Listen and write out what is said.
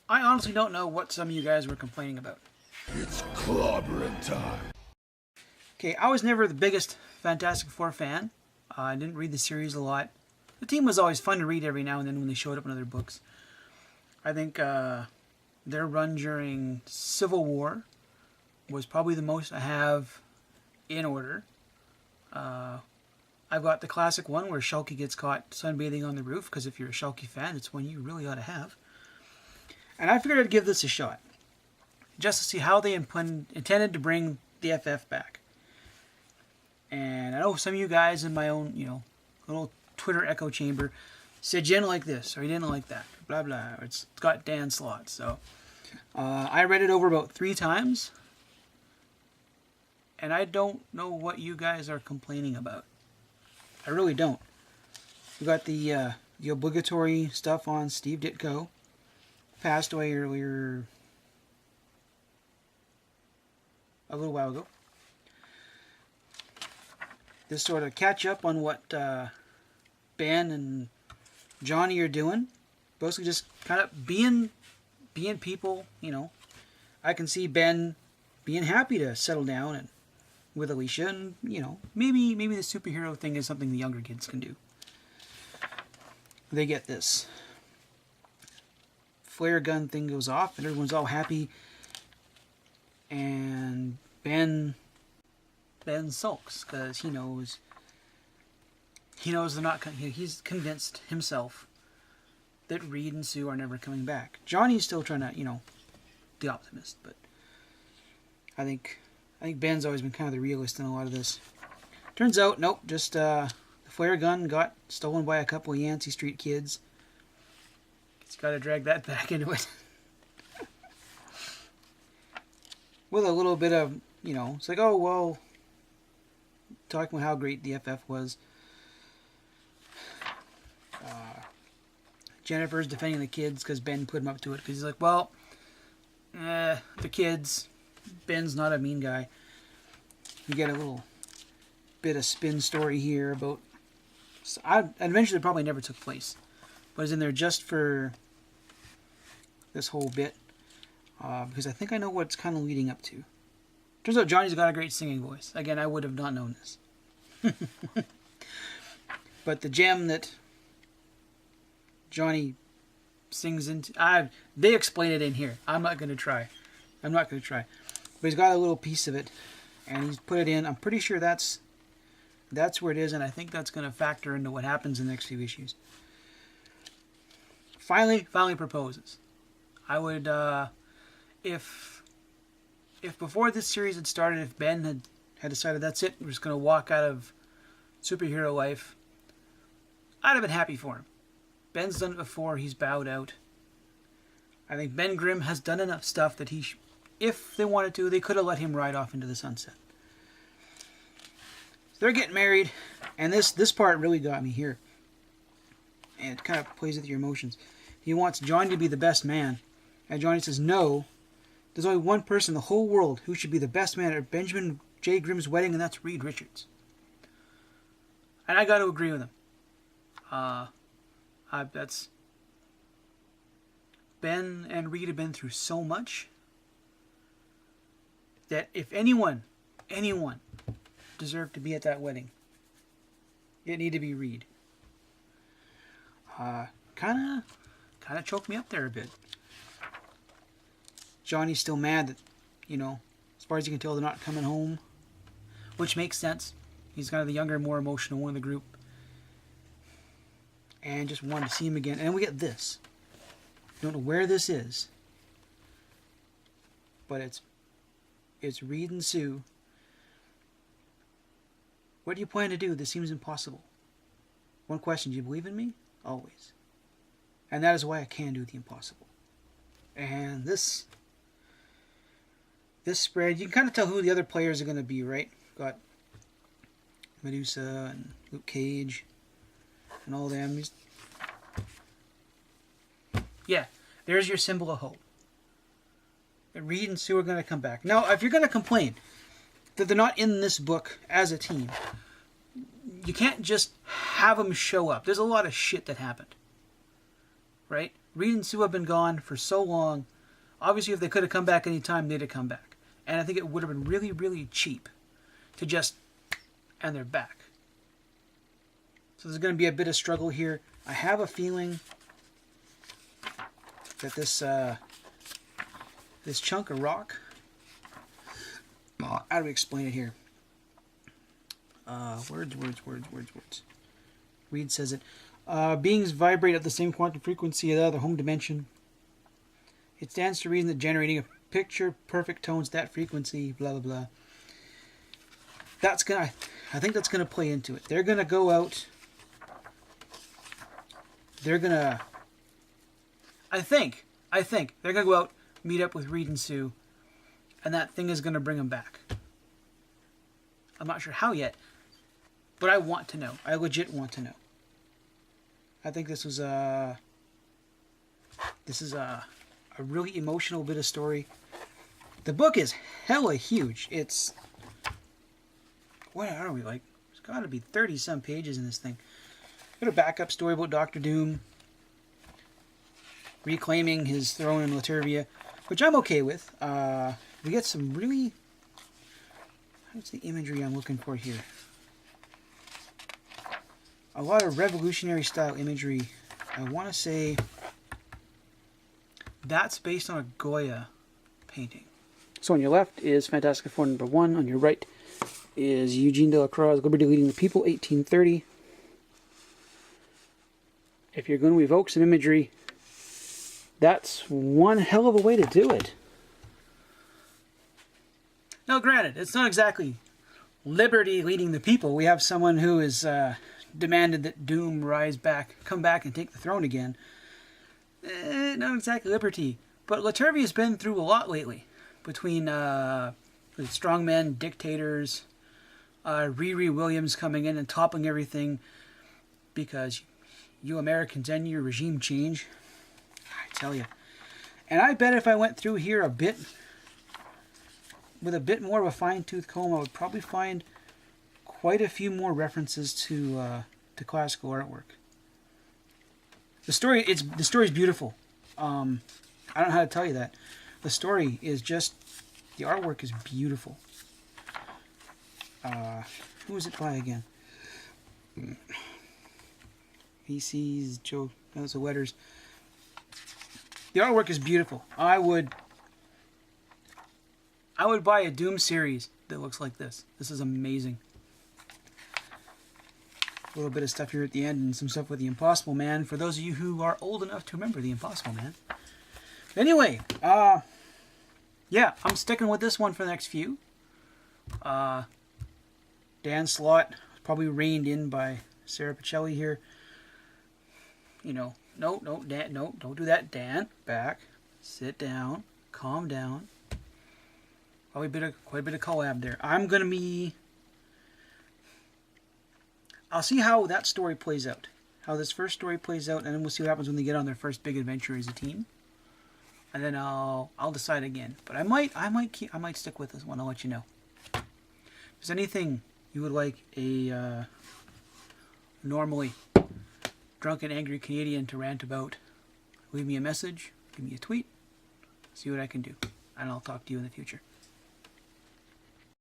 I honestly don't know what some of you guys were complaining about. It's clobbering time. Okay, I was never the biggest Fantastic Four fan. I didn't read the series a lot. The team was always fun to read every now and then when they showed up in other books. I think their run during Civil War was probably the most I have in order. I've got the classic one where Shulky gets caught sunbathing on the roof, because if you're a Shulky fan, it's one you really ought to have. And I figured I'd give this a shot, just to see how they intended to bring the FF back. And I know some of you guys in my own, little Twitter echo chamber said you didn't like this, or you didn't like that, blah, blah. It's got Dan Slott. So I read it over about 3 times, and I don't know what you guys are complaining about. I really don't. We got the obligatory stuff on Steve Ditko. Passed away earlier, a little while ago. This sort of catch up on what Ben and Johnny are doing. Basically just kind of being people, I can see Ben being happy to settle down and with Alicia, and maybe the superhero thing is something the younger kids can do. They get this flare gun thing goes off and everyone's all happy, and Ben sulks because he knows they're not. He's convinced himself that Reed and Sue are never coming back. Johnny's still trying to, the optimist, but I think Ben's always been kind of the realist in a lot of this. Turns out, nope, just the flare gun got stolen by a couple of Yancey Street kids. He's got to drag that back into it. With a little bit of, it's like, oh, well, talking about how great the FF was. Jennifer's defending the kids because Ben put him up to it, because he's like, well, the kids, Ben's not a mean guy. You get a little bit of spin story here about... Eventually, it probably never took place, but it's in there just for this whole bit, because I think I know what it's kind of leading up to. Turns out Johnny's got a great singing voice. Again, I would have not known this. But the gem that Johnny sings into... they explain it in here. I'm not going to try. But he's got a little piece of it, and he's put it in. I'm pretty sure that's where it is, and I think that's going to factor into what happens in the next few issues. Finally proposes. I would, if before this series had started, if Ben had decided that's it, we're just going to walk out of superhero life, I'd have been happy for him. Ben's done it before. He's bowed out. I think Ben Grimm has done enough stuff that if they wanted to, they could have let him ride off into the sunset. They're getting married, and this part really got me here. And it kind of plays with your emotions. He wants Johnny to be the best man, and Johnny says, no, there's only one person in the whole world who should be the best man at Benjamin J. Grimm's wedding, and that's Reed Richards. And I got to agree with him. That's... Ben and Reed have been through so much that if anyone deserved to be at that wedding, it needed to be Reed. Kind of choked me up there a bit. Johnny's still mad that, as far as you can tell, they're not coming home, which makes sense. He's kind of the younger, more emotional one of the group, and just wanted to see him again. And we get this. Don't know where this is, but it's Reed and Sue. What do you plan to do? This seems impossible. One question: do you believe in me? Always. And that is why I can do the impossible. And this spread, you can kind of tell who the other players are going to be, right? Got Medusa and Luke Cage and all them. Yeah, there's your symbol of hope. Reed and Sue are going to come back. Now, if you're going to complain that they're not in this book as a team, you can't just have them show up. There's a lot of shit that happened, right? Reed and Sue have been gone for so long. Obviously, if they could have come back any time, they'd have come back. And I think it would have been really, really cheap to just... and they're back. So there's going to be a bit of struggle here. I have a feeling that this chunk of rock... how do we explain it here? Words. Reed says it. Beings vibrate at the same quantum frequency as the other home dimension. It stands to reason that generating a picture perfect tones that frequency, blah, blah, blah. I think that's gonna play into it. They're gonna go out. They're gonna... I think they're gonna go out, meet up with Reed and Sue, and that thing is gonna bring them back. I'm not sure how yet, but I want to know. I legit want to know. I think this is a really emotional bit of story. The book is hella huge. It's... what are we, like? There's got to be 30-some pages in this thing. Got a backup story about Doctor Doom reclaiming his throne in Latervia, which I'm okay with. We get some really... what's the imagery I'm looking for here? A lot of revolutionary style imagery. I want to say that's based on a Goya painting. So on your left is Fantastic Four #1. On your right is Eugene Delacroix, Liberty Leading the People, 1830. If you're going to evoke some imagery, that's one hell of a way to do it. Now, granted, it's not exactly Liberty leading the people. We have someone who is demanded that Doom come back and take the throne again. Not exactly Liberty. But Latervia's been through a lot lately. Between strongmen, dictators, Riri Williams coming in and toppling everything because you Americans and your regime change. I tell you. And I bet if I went through here with a bit more of a fine-tooth comb, I would probably find quite a few more references to classical artwork. The story is beautiful. I don't know how to tell you that. The story is just... the artwork is beautiful. Who is it by again? VC's Joe... that's the letters. The artwork is beautiful. I would buy a Doom series that looks like this. This is amazing. A little bit of stuff here at the end and some stuff with the Impossible Man, for those of you who are old enough to remember the Impossible Man. Anyway, yeah, I'm sticking with this one for the next few. Dan Slott, probably reined in by Sarah Pacelli here. You know, no, Dan, no, don't do that, Dan. Back, sit down, calm down. Probably quite a bit of collab there. I'll see how that story plays out. How this first story plays out, and then we'll see what happens when they get on their first big adventure as a team. And then I'll decide again. But I might stick with this one. I'll let you know. If there's anything you would like a normally drunk and angry Canadian to rant about, leave me a message, give me a tweet, see what I can do, and I'll talk to you in the future.